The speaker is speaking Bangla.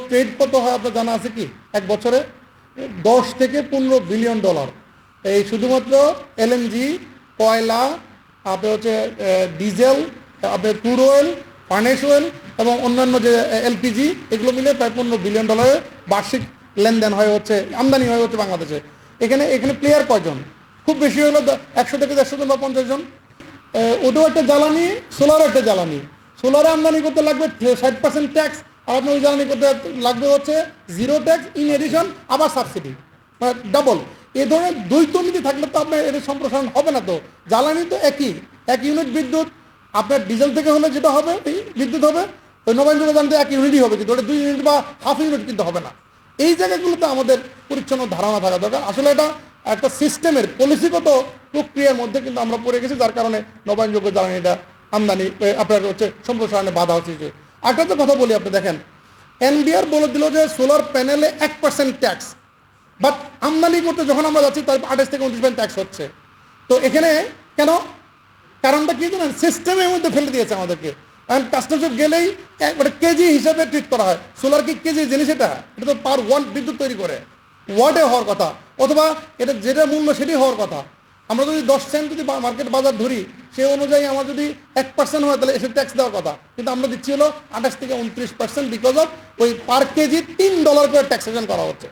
ট্রেড কত হয় আপনার জানা আছে কি এক বছরে? 10 থেকে 15 বিলিয়ন ডলার। এই শুধুমাত্র এলএনজি, কয়লা, আপনার হচ্ছে ডিজেল, আপনার ক্রুড অয়েল, ফার্নেস অয়েল এবং অন্যান্য যে এলপিজি, এগুলো মিলে প্রায় 15 বিলিয়ন ডলারের বার্ষিক লেনদেন হয় হচ্ছে, আমদানি হয় হচ্ছে বাংলাদেশে। এখানে প্লেয়ার কয়জন? খুব বেশি হলো 100 থেকে 150 জন বা 50 জন। ওটাও একটা জ্বালানি, সোলারও একটা জ্বালানি। সোলারে আমদানি করতে লাগবে 60% ট্যাক্স, আর আপনার ওই জ্বালানি করতে লাগবে হচ্ছে 0 ট্যাক্স, ইন এডিশন আবার সাবসিডি, ডাবল। এই ধরনের দ্বৈতনীতি থাকলে তো আপনার এর সম্প্রসারণ হবে না। তো জ্বালানি তো একই, 1 ইউনিট বিদ্যুৎ আপনার ডিজেল থেকে হলে যেটা হবে এই বিদ্যুৎ হবে, ওই নবায়নযোগ্য জ্বালানিতে 1 ইউনিটই হবে, কিন্তু ওটা 2 ইউনিট বা হাফ ইউনিট কিন্তু হবে না। এই জায়গাগুলোতে আমাদের পরিচ্ছন্ন ধারণা থাকা দরকার। আসলে এটা একটা সিস্টেমের পলিসিগত প্রক্রিয়ার মধ্যে কিন্তু আমরা পড়ে গেছি, যার কারণে নবায়নযোগ্য জ্বালানিটা আমদানি আপনার হচ্ছে সম্প্রসারণে বাধা হচ্ছে। একটা তো কথা বলি, আপনি দেখেন এনবিআর বলে দিল যে সোলার প্যানেলে 1% ট্যাক্স, বাট আমদানি করতে যখন আমরা যাচ্ছি তার 28 থেকে 29% ট্যাক্স হচ্ছে। তো এখানে কেন? কারণটা কি জানেন? সিস্টেমের মধ্যে ফেলে দিয়েছে আমাদেরকে। কারণ কাস্টমস গেলেই একবারে কেজি হিসাবে ট্রিট করা হয়। সোলার কি কেজি জিনিস? এটা তো পার ওয়াট বিদ্যুৎ তৈরি করে, ওয়াটে হওয়ার কথা, অথবা এটা যেটা মূল্য সেটাই হওয়ার কথা। আমরা যদি 10 সেন্ট যদি মার্কেট বাজার ধরি, সেই অনুযায়ী আমার যদি 1% হয় তাহলে এসে ট্যাক্স দেওয়ার কথা, কিন্তু আমরা দিচ্ছি হলো 28 থেকে 29%, বিকজ অফ ওই পার কেজি $3 করে ট্যাক্সেশন করা হচ্ছে।